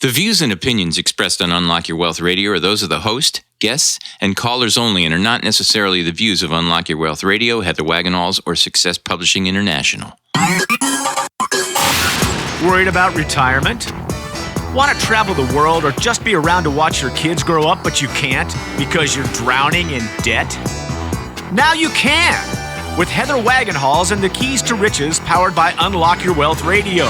The views and opinions expressed on Unlock Your Wealth Radio are those of the host, guests, and callers only and are not necessarily the views of Unlock Your Wealth Radio, Heather Wagenhals, or Success Publishing International. Worried about retirement? Want to travel the world or just be around to watch your kids grow up, but you can't because you're drowning in debt? Now you can! With Heather Wagenhals and the Keys to Riches powered by Unlock Your Wealth Radio.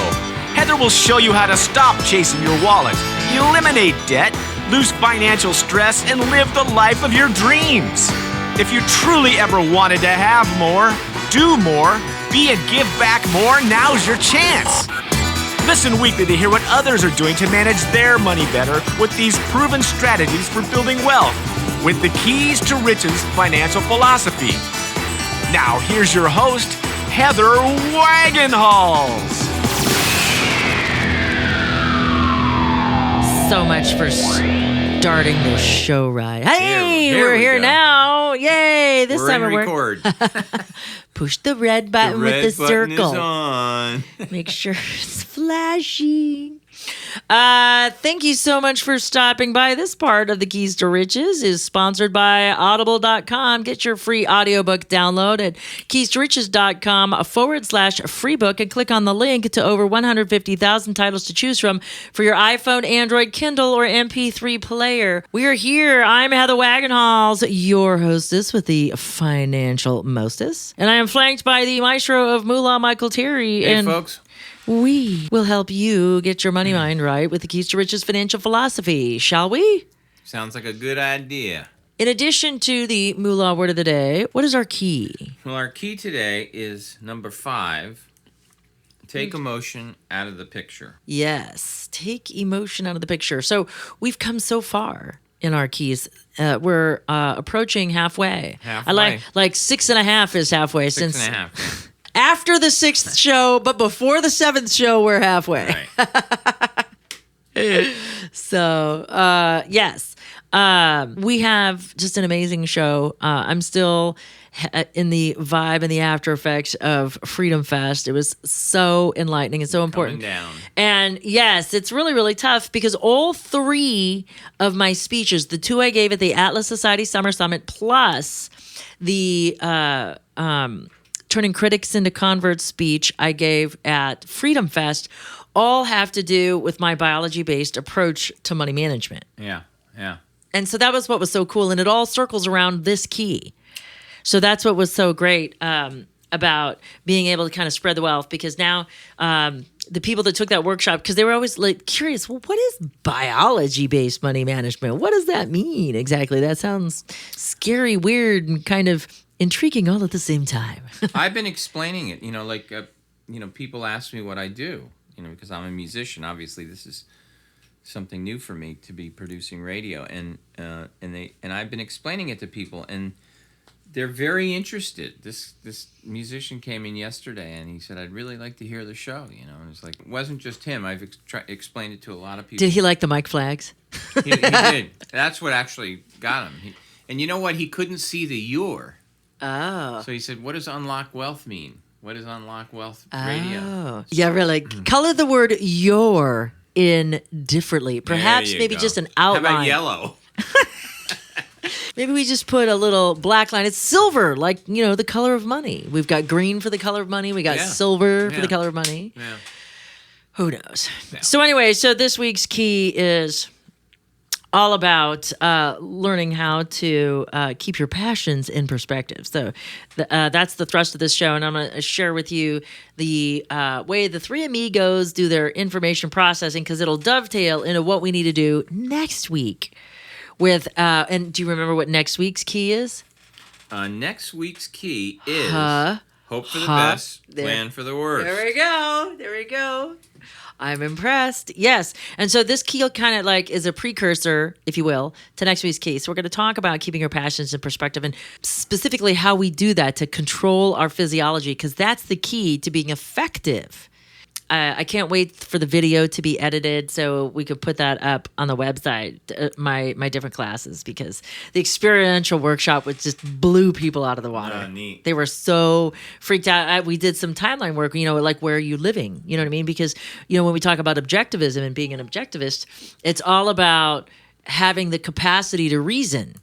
Heather will show you how to stop chasing your wallet, eliminate debt, lose financial stress, and live the life of your dreams. If you truly ever wanted to have more, do more, be and give back more, now's your chance. Listen weekly to hear what others are doing to manage their money better with these proven strategies for building wealth with the Keys to Riches financial philosophy. Now, here's your host, Heather Wagenhals. So much for starting the show right. Hey, we're here now. Yay, this time it worked. Push the red button with the circle. Is on. Make sure it's flashing. Thank you so much for stopping by. This part of the Keys to Riches is sponsored by Audible.com. Get your free audiobook download at keystoриches.com/free book and click on the link to over 150,000 titles to choose from for your iPhone, Android, Kindle, or MP3 player. We are here. I'm Heather Wagenhals, your hostess with the financial mostess. And I am flanked by the maestro of Moolah, Michael Terry. Hey, and folks. we will help you get your money mind right with the Keys to Riches financial philosophy, shall we? Sounds like a good idea. In addition to the Moolah word of the day, what is our key? Well, our key today is number 5. Take emotion out of the picture. Yes, take emotion out of the picture. So we've come so far in our keys. We're approaching halfway. Halfway. I like 6.5 is halfway. 6.5. After the 6th show, but before the 7th show, we're halfway. Right. So, yes. We have just an amazing show. I'm still in the vibe and the after effects of Freedom Fest. It was so enlightening and so important. Down. And yes, it's really, really tough because all 3 of my speeches, the 2 I gave at the Atlas Society Summer Summit, plus the Turning Critics into Converts speech I gave at Freedom Fest, all have to do with my biology-based approach to money management. Yeah. And so that was what was so cool, and it all circles around this key. So that's what was so great about being able to kind of spread the wealth, because now the people that took that workshop, because they were always like curious, well, what is biology-based money management? What does that mean exactly? That sounds scary, weird, and kind of intriguing all at the same time. I've been explaining it, people ask me what I do, because I'm a musician. Obviously, this is something new for me to be producing radio, and I've been explaining it to people, and they're very interested. This musician came in yesterday, and he said, "I'd really like to hear the show." And it's like, it wasn't just him. I've explained it to a lot of people. Did he like the mic flags? He did. That's what actually got him. And you know what? He couldn't see the "your." Oh. So he said, "What does Unlock Wealth mean? What is Unlock Wealth Radio?" Oh. Yeah, really. Color the word "your" in differently. Perhaps maybe just an outline. How about yellow? Maybe we just put a little black line. It's silver, like, the color of money. We've got green for the color of money. We got silver for the color of money. Yeah. Who knows? Yeah. So anyway, this week's key is all about learning how to keep your passions in perspective. So that's the thrust of this show, and I'm going to share with you the way the Three Amigos do their information processing, because it'll dovetail into what we need to do next week. And do you remember what next week's key is? Next week's key is hope for the best, plan for the worst. There we go. I'm impressed. Yes. And so this key kind of is a precursor, if you will, to next week's key. So we're going to talk about keeping your passions in perspective, and specifically how we do that to control our physiology, because that's the key to being effective I can't wait for the video to be edited so we could put that up on the website, my different classes, because the experiential workshop was just blew people out of the water. Oh, neat. They were so freaked out. We did some timeline work, like where are you living? You know what I mean? Because, when we talk about objectivism and being an objectivist, it's all about having the capacity to reason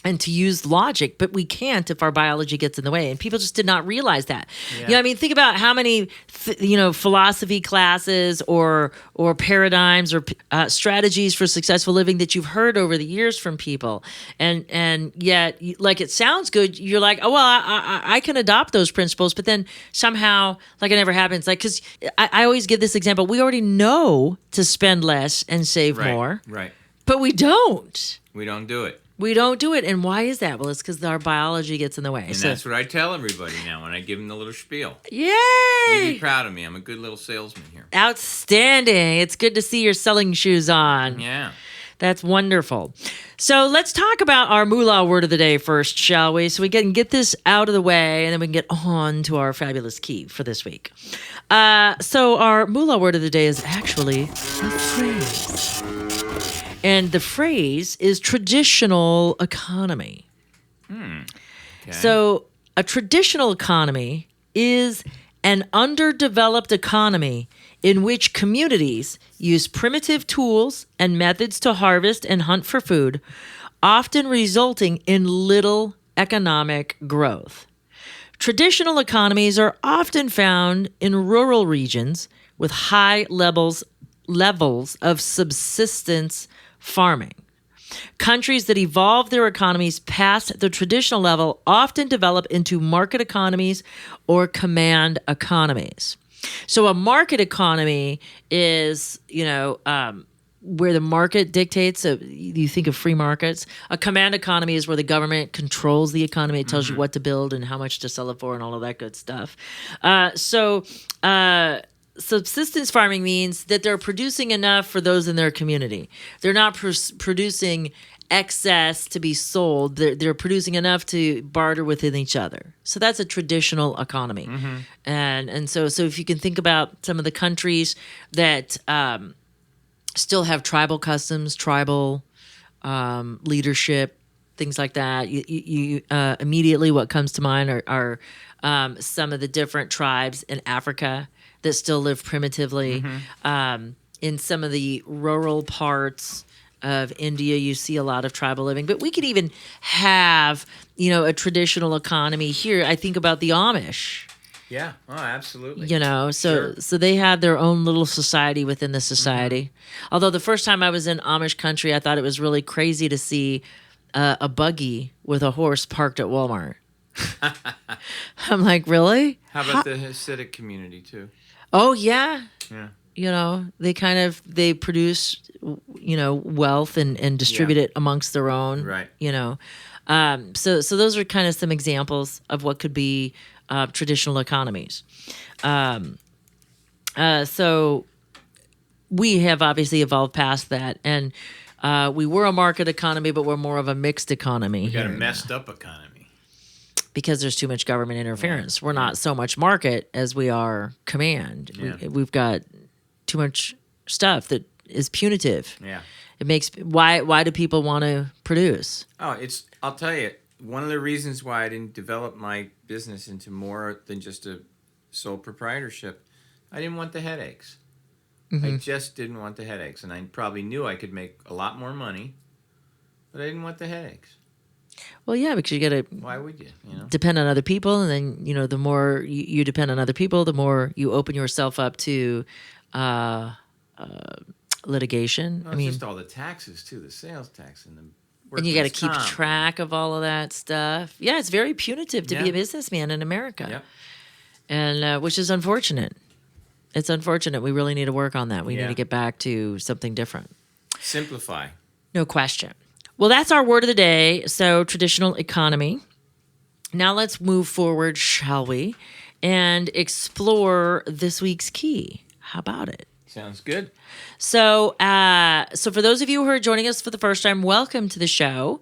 and to use logic, but we can't if our biology gets in the way. And people just did not realize that. Yeah. Think about how many, philosophy classes or paradigms or strategies for successful living that you've heard over the years from people. And yet, like, it sounds good. You're like, oh, well, I can adopt those principles, but then somehow, like, it never happens. Like, because I always give this example. We already know to spend less and save more. Right. But we don't. We don't do it. We don't do it. And why is that? Well, it's because our biology gets in the way. And that's what I tell everybody now when I give them the little spiel. Yay! You be proud of me. I'm a good little salesman here. Outstanding. It's good to see your selling shoes on. Yeah. That's wonderful. So let's talk about our moolah word of the day first, shall we? So we can get this out of the way, and then we can get on to our fabulous key for this week. So our moolah word of the day is actually a phrase. And the phrase is traditional economy. Okay. So a traditional economy is an underdeveloped economy in which communities use primitive tools and methods to harvest and hunt for food, often resulting in little economic growth. Traditional economies are often found in rural regions with high levels of subsistence farming. Countries that evolve their economies past the traditional level often develop into market economies or command economies. So a market economy is, where the market dictates. So you think of free markets. A command economy is where the government controls the economy. It tells you what to build and how much to sell it for and all of that good stuff. Subsistence farming means that they're producing enough for those in their community. They're not producing excess to be sold. They're producing enough to barter within each other. So that's a traditional economy. And so if you can think about some of the countries that still have tribal customs, tribal leadership, things like that, you immediately what comes to mind are some of the different tribes in Africa that still live primitively. In some of the rural parts of India, you see a lot of tribal living. But we could even have, a traditional economy here. I think about the Amish. Yeah. Oh, absolutely. So they had their own little society within the society. Although the first time I was in Amish country, I thought it was really crazy to see a buggy with a horse parked at Walmart. I'm like, really? How about the Hasidic community too? Oh yeah. Yeah. They produce, wealth and distribute it amongst their own. Right. So those are kind of some examples of what could be traditional economies. So we have obviously evolved past that, and we were a market economy, but we're more of a mixed economy. We got a messed up economy. Because there's too much government interference. We're not so much market as we are command. Yeah. We've got too much stuff that is punitive. Yeah. It makes why do people want to produce? Oh, I'll tell you, one of the reasons why I didn't develop my business into more than just a sole proprietorship, I didn't want the headaches. I just didn't want the headaches, and I probably knew I could make a lot more money, but I didn't want the headaches. Well, yeah, because you got to. Why would you? Depend on other people, and then the more you depend on other people, the more you open yourself up to litigation. Well, just all the taxes too, the sales tax and the. And you got to keep track of all of that stuff. Yeah, it's very punitive to be a businessman in America. Yep. And which is unfortunate. It's unfortunate. We really need to work on that. We need to get back to something different. Simplify. No question. Well, that's our word of the day. So traditional economy. Now let's move forward, shall we, and explore this week's key. How about it? Sounds good. So for those of you who are joining us for the first time, welcome to the show.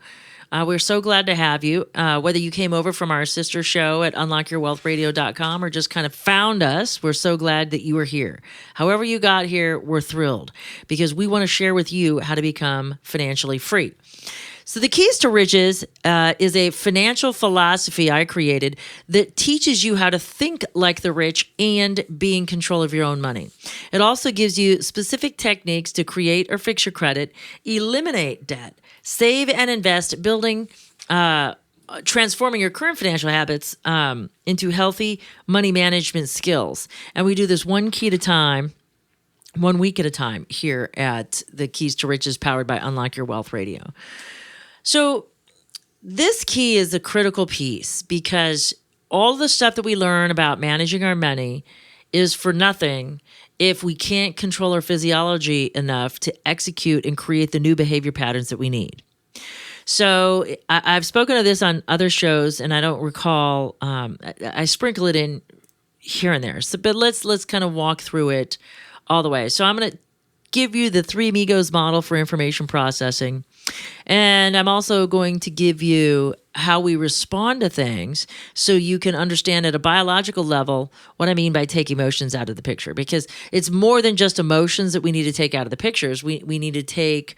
We're so glad to have you. Whether you came over from our sister show at unlockyourwealthradio.com or just kind of found us, we're so glad that you are here. However you got here, we're thrilled because we want to share with you how to become financially free. So the Keys to Riches is a financial philosophy I created that teaches you how to think like the rich and be in control of your own money. It also gives you specific techniques to create or fix your credit, eliminate debt, save and invest, building, transforming your current financial habits into healthy money management skills. And we do this one key at a time, 1 week at a time here at the Keys to Riches powered by Unlock Your Wealth Radio. So this key is a critical piece because all the stuff that we learn about managing our money is for nothing if we can't control our physiology enough to execute and create the new behavior patterns that we need. So I've spoken of this on other shows, and I don't recall. I sprinkle it in here and there. So, but let's kind of walk through it all the way. So I'm going to give you the Three Amigos model for information processing. And I'm also going to give you how we respond to things so you can understand at a biological level what I mean by take emotions out of the picture. Because it's more than just emotions that we need to take out of the pictures. We need to take,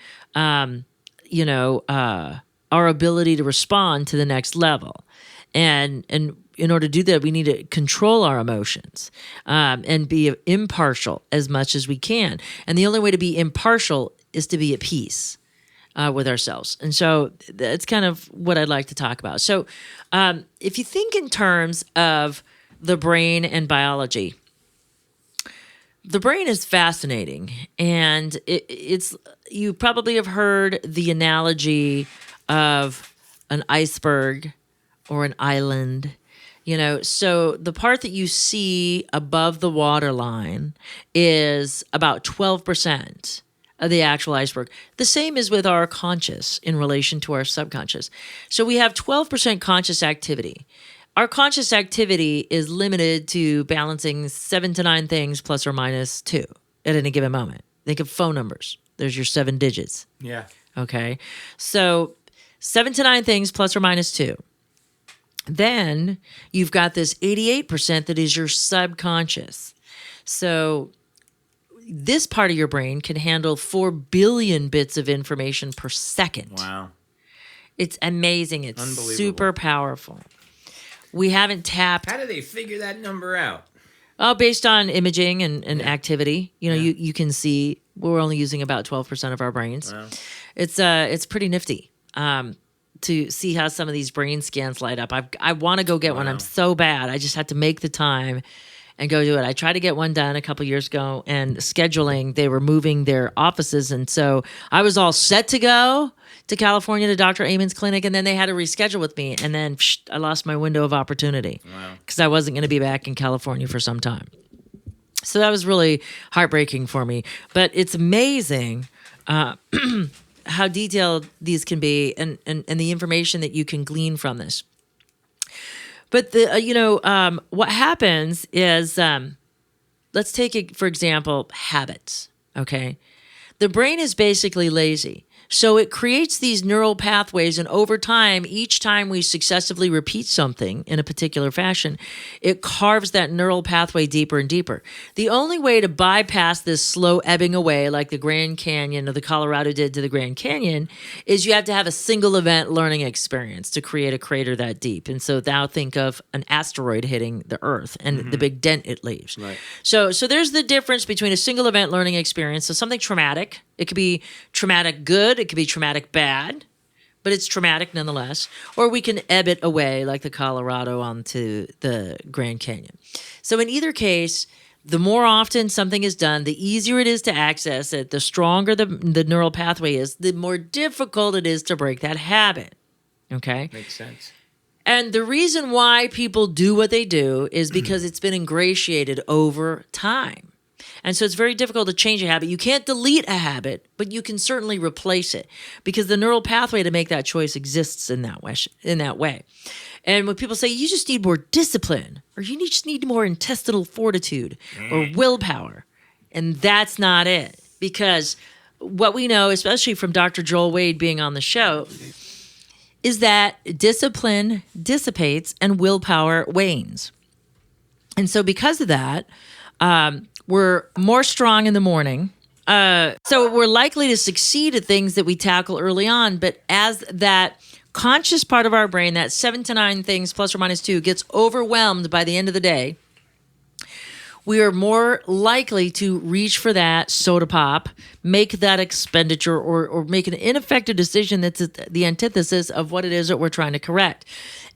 our ability to respond to the next level. And in order to do that, we need to control our emotions and be impartial as much as we can. And the only way to be impartial is to be at peace with ourselves. And so that's kind of what I'd like to talk about. So if you think in terms of the brain and biology, the brain is fascinating. And it's you probably have heard the analogy of an iceberg or an island. So the part that you see above the waterline is about 12% of the actual iceberg. The same is with our conscious in relation to our subconscious. So we have 12% conscious activity. Our conscious activity is limited to balancing 7 to 9 things plus or minus 2 at any given moment. Think of phone numbers. There's your 7 digits. Yeah. Okay. So 7 to 9 things plus or minus 2. Then you've got this 88% that is your subconscious. So this part of your brain can handle 4 billion bits of information per second. Wow. It's amazing. It's super powerful. We haven't tapped. How do they figure that number out? Oh, based on imaging and activity. You can see we're only using about 12% of our brains. Wow. It's pretty nifty to see how some of these brain scans light up. I want to go get one. I'm so bad. I just had to make the time and go do it. I tried to get one done a couple years ago, and scheduling, they were moving their offices. And so I was all set to go to California to Dr. Amon's clinic, and then they had to reschedule with me. And then I lost my window of opportunity because I wasn't going to be back in California for some time. So that was really heartbreaking for me. But it's amazing how detailed these can be and the information that you can glean from this. But what happens is, let's take it, for example, habits, okay? The brain is basically lazy. So it creates these neural pathways, and over time, each time we successively repeat something in a particular fashion, it carves that neural pathway deeper and deeper. The only way to bypass this slow ebbing away, like the Grand Canyon or the Colorado did to the Grand Canyon, is you have to have a single event learning experience to create a crater that deep. And so now think of an asteroid hitting the Earth and the big dent it leaves. Right. So there's the difference between a single event learning experience, so something traumatic. It could be traumatic good, it could be traumatic bad, but it's traumatic nonetheless. Or we can ebb it away like the Colorado onto the Grand Canyon. So in either case, the more often something is done, the easier it is to access it, the stronger the neural pathway is, the more difficult it is to break that habit. Okay? Makes sense. And the reason why people do what they do is because it's been ingratiated over time. And so it's very difficult to change a habit. You can't delete a habit, but you can certainly replace it because the neural pathway to make that choice exists in that way. And when people say you just need more discipline or you just need more intestinal fortitude or willpower, and that's not it. Because what we know, especially from Dr. Joel Wade being on the show, is that discipline dissipates and willpower wanes. And so because of that, we're more strong in the morning. So we're likely to succeed at things that we tackle early on. But as that conscious part of our brain, that 7 to 9 things plus or minus 2, gets overwhelmed by the end of the day, we are more likely to reach for that soda pop, make that expenditure, or make an ineffective decision that's the antithesis of what it is that we're trying to correct.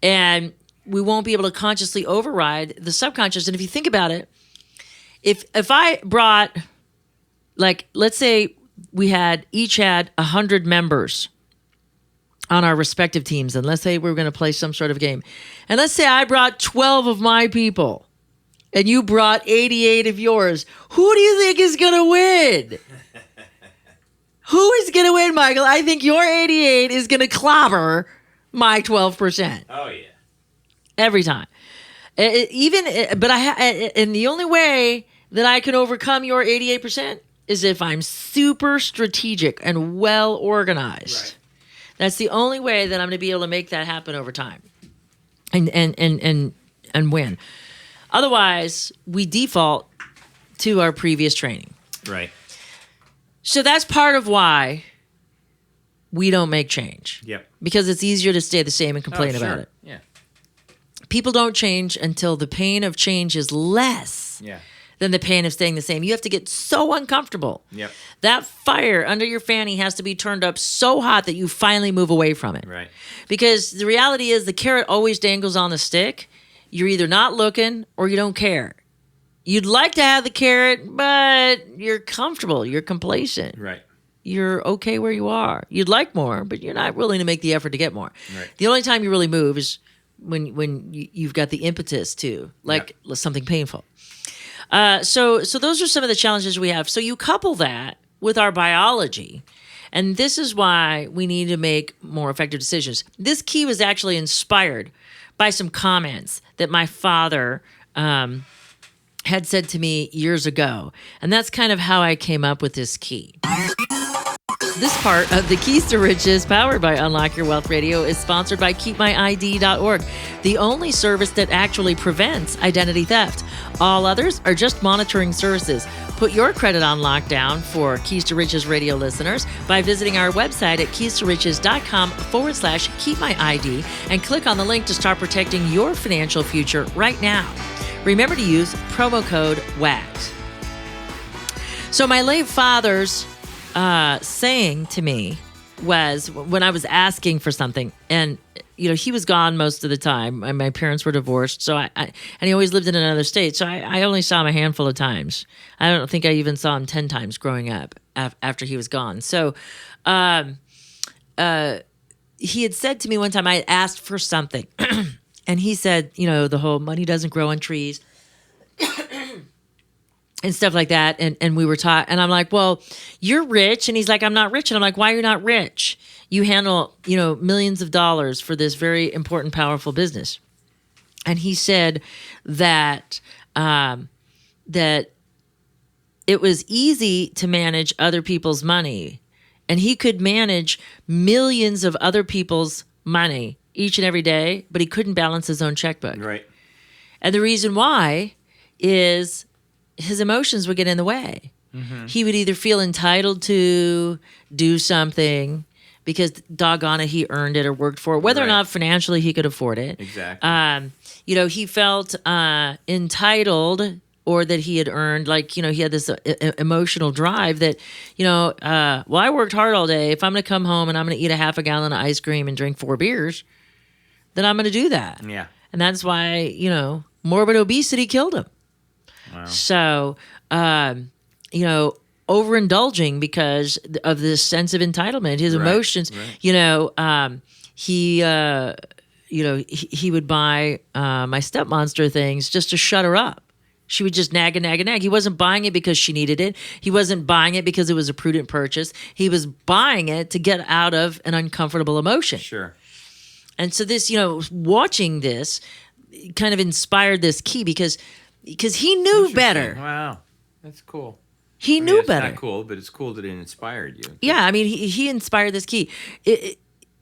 And we won't be able to consciously override the subconscious. And if you think about it, if I brought, like, let's say we each had 100 members on our respective teams, and let's say we were going to play some sort of game. And let's say I brought 12 of my people, and you brought 88 of yours. Who do you think is going to win? Who is going to win, Michael? I think your 88 is going to clobber my 12%. Oh, yeah. Every time. And the only way that I can overcome your 88% is if I'm super strategic and well organized. Right. That's the only way that I'm going to be able to make that happen over time and win. Otherwise, we default to our previous training. Right. So that's part of why we don't make change. Yep. Because it's easier to stay the same and complain sure. about it. Yeah. People don't change until the pain of change is less than the pain of staying the same. You have to get so uncomfortable. Yep. That fire under your fanny has to be turned up so hot that you finally move away from it. Right. Because the reality is the carrot always dangles on the stick. You're either not looking or you don't care. You'd like to have the carrot, but you're comfortable. You're complacent. Right. You're okay where you are. You'd like more, but you're not willing to make the effort to get more. Right. The only time you really move is when you've got the impetus to, like something painful. So those are some of the challenges we have. So you couple that with our biology, and this is why we need to make more effective decisions. This key was actually inspired by some comments that my father had said to me years ago. And that's kind of how I came up with this key. This part of the Keys to Riches, powered by Unlock Your Wealth Radio, is sponsored by KeepMyID.org, the only service that actually prevents identity theft. All others are just monitoring services. Put your credit on lockdown for Keys to Riches radio listeners by visiting our website at keys2riches.com/keepmyid and click on the link to start protecting your financial future right now. Remember to use promo code WAGS. So my late father's saying to me was, when I was asking for something, and he was gone most of the time, and my parents were divorced, so and he always lived in another state, so I only saw him a handful of times. I don't think I even saw him 10 times growing up after he was gone. So he had said to me one time, I asked for something, and he said, the whole money doesn't grow on trees and stuff like that. And we were taught, and I'm like, well, you're rich. And he's like, I'm not rich. And I'm like, why are you not rich? You handle, millions of dollars for this very important, powerful business. And he said that, that it was easy to manage other people's money, and he could manage millions of other people's money each and every day, but he couldn't balance his own checkbook. Right. And the reason why is his emotions would get in the way. Mm-hmm. He would either feel entitled to do something because, doggone it, he earned it or worked for it, whether or not financially he could afford it. Exactly. He felt entitled, or that he had earned, he had this emotional drive that, I worked hard all day. If I'm going to come home and I'm going to eat a half a gallon of ice cream and drink 4 beers, then I'm going to do that. Yeah. And that's why, morbid obesity killed him. Wow. So, overindulging because of this sense of entitlement, his emotions, he would buy my stepmonster things just to shut her up. She would just nag and nag and nag. He wasn't buying it because she needed it. He wasn't buying it because it was a prudent purchase. He was buying it to get out of an uncomfortable emotion. Sure. And so this, watching this kind of inspired this key because he knew better. Wow. That's cool. He knew better. It's not cool, but it's cool that it inspired you. Yeah, I mean, he inspired this key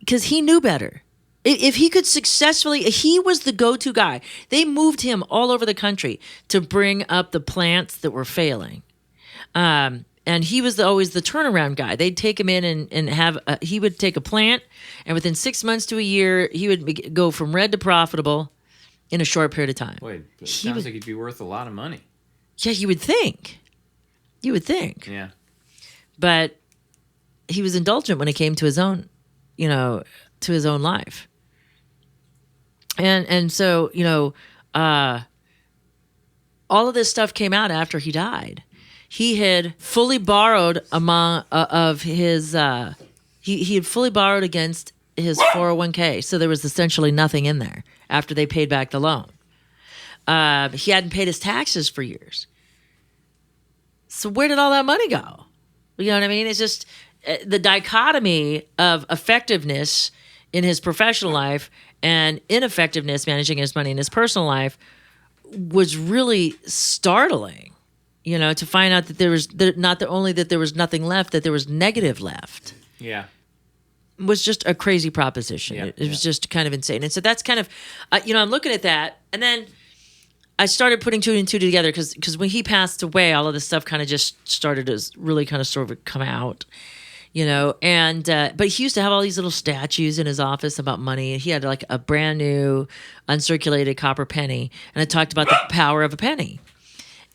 because he knew better. If he could successfully, he was the go-to guy. They moved him all over the country to bring up the plants that were failing. And he was always the turnaround guy. They'd take him in and have, he would take a plant, and within 6 months to a year, he would go from red to profitable in a short period of time. Wait, it sounds like he'd be worth a lot of money. Yeah, you would think. You would think. Yeah. But he was indulgent when it came to his own, to his own life. And so, all of this stuff came out after he died. He had fully borrowed of his, he had fully borrowed against his 401k. So there was essentially nothing in there after they paid back the loan. He hadn't paid his taxes for years. So where did all that money go? You know what I mean? It's just the dichotomy of effectiveness in his professional life and ineffectiveness managing his money in his personal life was really startling, to find out that there was not only that there was nothing left, that there was negative left. Yeah. It was just a crazy proposition. Yeah, it was just kind of insane. And so that's kind of, I'm looking at that. And then I started putting two and two together because when he passed away, all of this stuff kind of just started to really kind of sort of come out. And but he used to have all these little statues in his office about money. He had like a brand new uncirculated copper penny, and it talked about the power of a penny.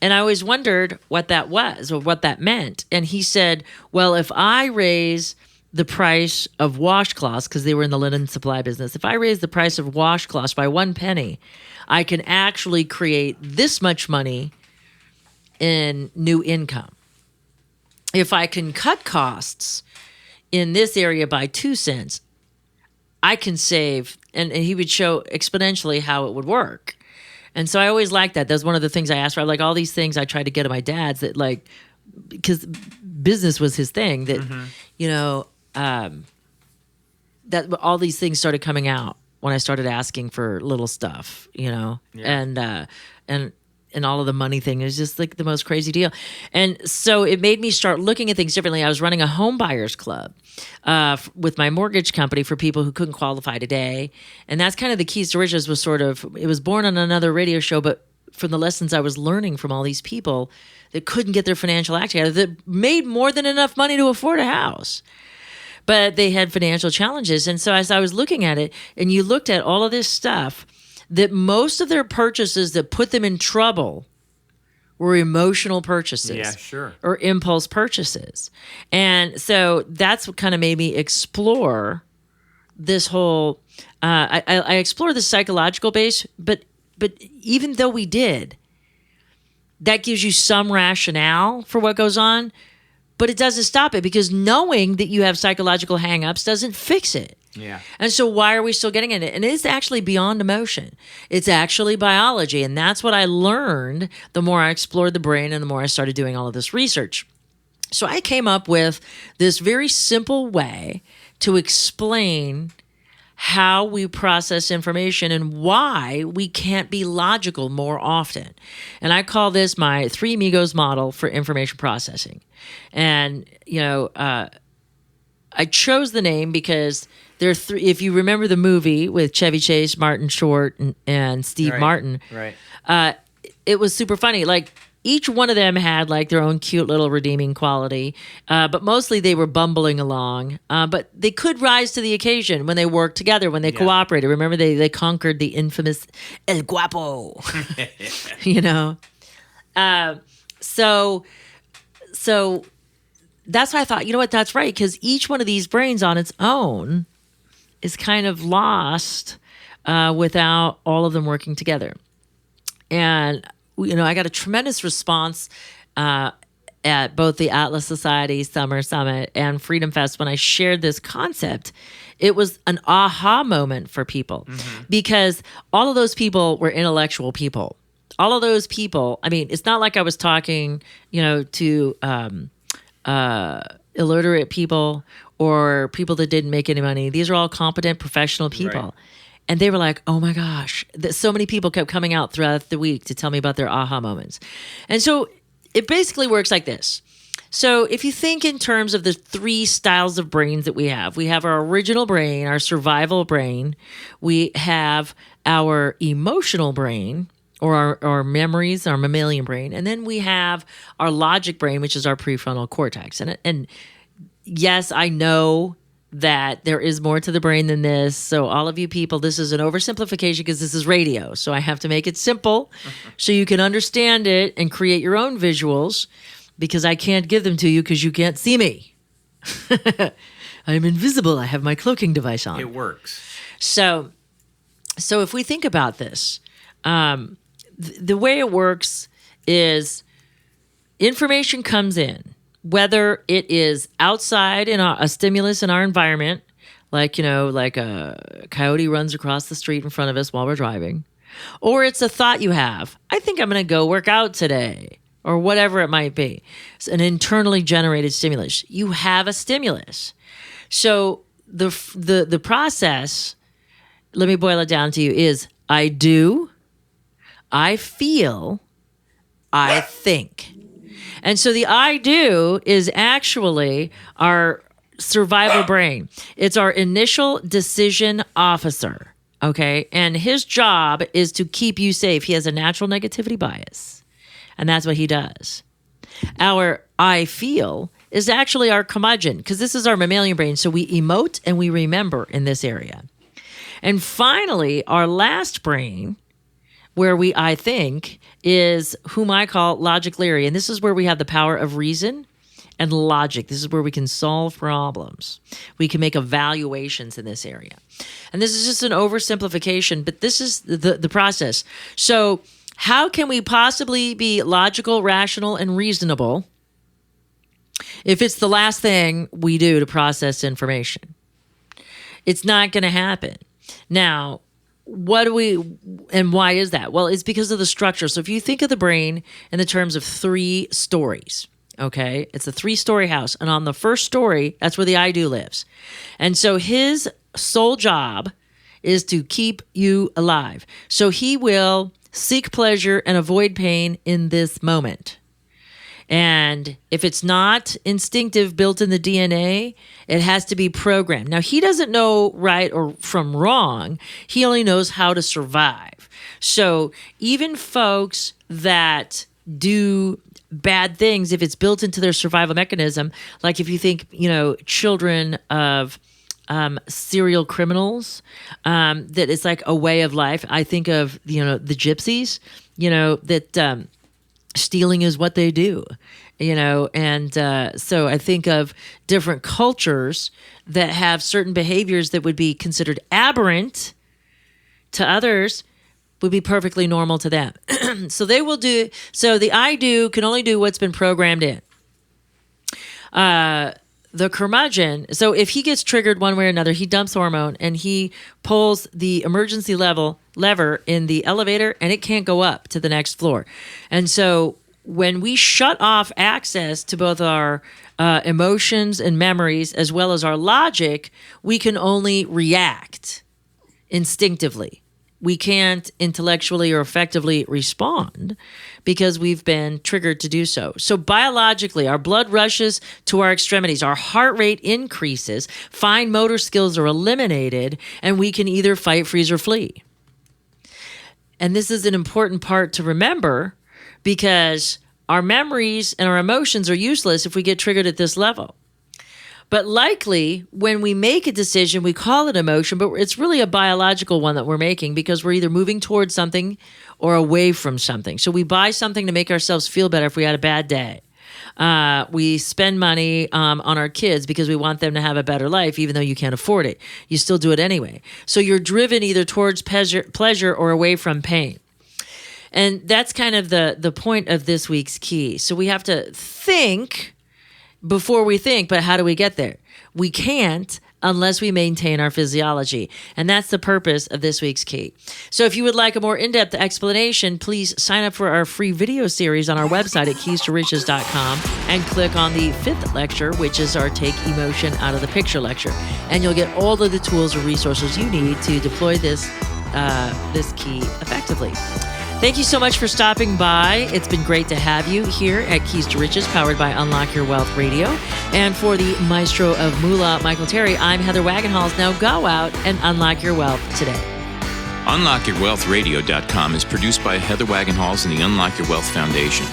And I always wondered what that was or what that meant. And he said, well, if I raise the price of washcloths, because they were in the linen supply business, if I raise the price of washcloths by 1 penny, I can actually create this much money in new income. If I can cut costs in this area by 2 cents, I can save, and he would show exponentially how it would work. And so I always liked that. That's one of the things I asked for. Like all these things I tried to get at my dad's that because business was his thing, that, that all these things started coming out when I started asking for little stuff, Yeah. and all of the money thing. It was just like the most crazy deal. And so it made me start looking at things differently. I was running a home buyers club with my mortgage company for people who couldn't qualify today. And that's kind of the Keys to Riches it was born on another radio show, but from the lessons I was learning from all these people that couldn't get their financial act together, that made more than enough money to afford a house, but they had financial challenges. And so as I was looking at it, and you looked at all of this stuff, that most of their purchases that put them in trouble were emotional purchases. Yeah, sure. Or impulse purchases. And so that's what kind of made me explore this whole, I explored the psychological base, but even though we did, that gives you some rationale for what goes on, but it doesn't stop it, because knowing that you have psychological hangups doesn't fix it. Yeah. And so why are we still getting in it? And it's actually beyond emotion. It's actually biology. And that's what I learned the more I explored the brain and the more I started doing all of this research. So I came up with this very simple way to explain how we process information and why we can't be logical more often. And I call this my Three Amigos model for information processing. And, I chose the name because there are three. If you remember the movie with Chevy Chase, Martin Short, and Steve Martin, right? It was super funny. Like each one of them had like their own cute little redeeming quality, but mostly they were bumbling along. But they could rise to the occasion when they worked together, when they cooperated. Remember, they conquered the infamous El Guapo. So that's why I thought, that's right, because each one of these brains on its own is kind of lost without all of them working together. And, I got a tremendous response at both the Atlas Society Summer Summit and Freedom Fest when I shared this concept. It was an aha moment for people, because all of those people were intellectual people. All of those people, it's not like I was talking, to illiterate people or people that didn't make any money. These are all competent professional people. Right. And they were like, oh my gosh, so many people kept coming out throughout the week to tell me about their aha moments. And so it basically works like this. So if you think in terms of the three styles of brains that we have our original brain, our survival brain, we have our emotional brain, or our memories, our mammalian brain, and then we have our logic brain, which is our prefrontal cortex. And yes, I know that there is more to the brain than this. So all of you people, this is an oversimplification because this is radio. So I have to make it simple so you can understand it and create your own visuals, because I can't give them to you because you can't see me. I'm invisible. I have my cloaking device on. It works. So if we think about this, the way it works is information comes in, whether it is outside in a stimulus in our environment, like a coyote runs across the street in front of us while we're driving, or it's a thought you have. I think I'm going to go work out today, or whatever it might be. It's an internally generated stimulus. You have a stimulus. So the process, let me boil it down to you, is I do, I feel, I think. And so the I do is actually our survival brain. It's our initial decision officer, okay? And his job is to keep you safe. He has a natural negativity bias, and that's what he does. Our I feel is actually our curmudgeon, because this is our mammalian brain, so we emote and we remember in this area. And finally, our last brain, where I think, is whom I call logically. And this is where we have the power of reason and logic. This is where we can solve problems. We can make evaluations in this area. And this is just an oversimplification, but this is the process. So how can we possibly be logical, rational, and reasonable if it's the last thing we do to process information? It's not going to happen. Now, and why is that? Well, it's because of the structure. So if you think of the brain in the terms of 3 stories, okay, it's a 3-story house. And on the first story, that's where the I do lives. And so his sole job is to keep you alive. So he will seek pleasure and avoid pain in this moment. And if it's not instinctive, built in the DNA, it has to be programmed. Now, he doesn't know right or from wrong. He only knows how to survive. So even folks that do bad things, if it's built into their survival mechanism, like if you think, children of serial criminals, that it's like a way of life. I think of, the gypsies, that stealing is what they do, and so I think of different cultures that have certain behaviors that would be considered aberrant to others would be perfectly normal to them. So they will do, so the I do can only do what's been programmed in. The curmudgeon, so if he gets triggered one way or another, he dumps hormone and he pulls the emergency lever in the elevator and it can't go up to the next floor. And so when we shut off access to both our emotions and memories as well as our logic, we can only react instinctively. We can't intellectually or effectively respond because we've been triggered to do so. So biologically, our blood rushes to our extremities, our heart rate increases, fine motor skills are eliminated, and we can either fight, freeze, or flee. And this is an important part to remember because our memories and our emotions are useless if we get triggered at this level. But likely, when we make a decision, we call it emotion, but it's really a biological one that we're making because we're either moving towards something or away from something. So we buy something to make ourselves feel better if we had a bad day. We spend money on our kids because we want them to have a better life, even though you can't afford it. You still do it anyway. So you're driven either towards pleasure or away from pain. And that's kind of the point of this week's key. So we have to think before we think, but how do we get there? We can't unless we maintain our physiology. And that's the purpose of this week's key. So if you would like a more in-depth explanation, please sign up for our free video series on our website at keys2riches.com and click on the 5th lecture, which is our Take Emotion Out of the Picture lecture. And you'll get all of the tools or resources you need to deploy this key effectively. Thank you so much for stopping by. It's been great to have you here at Keys to Riches, powered by Unlock Your Wealth Radio. And for the maestro of Moolah, Michael Terry, I'm Heather Wagenhals. Now go out and unlock your wealth today. UnlockYourWealthRadio.com is produced by Heather Wagenhals and the Unlock Your Wealth Foundation.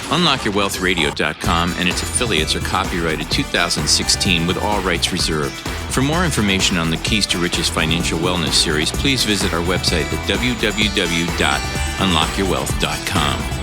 UnlockYourWealthRadio.com and its affiliates are copyrighted 2016 with all rights reserved. For more information on the Keys to Riches Financial Wellness Series, please visit our website at www.unlockyourwealth.com.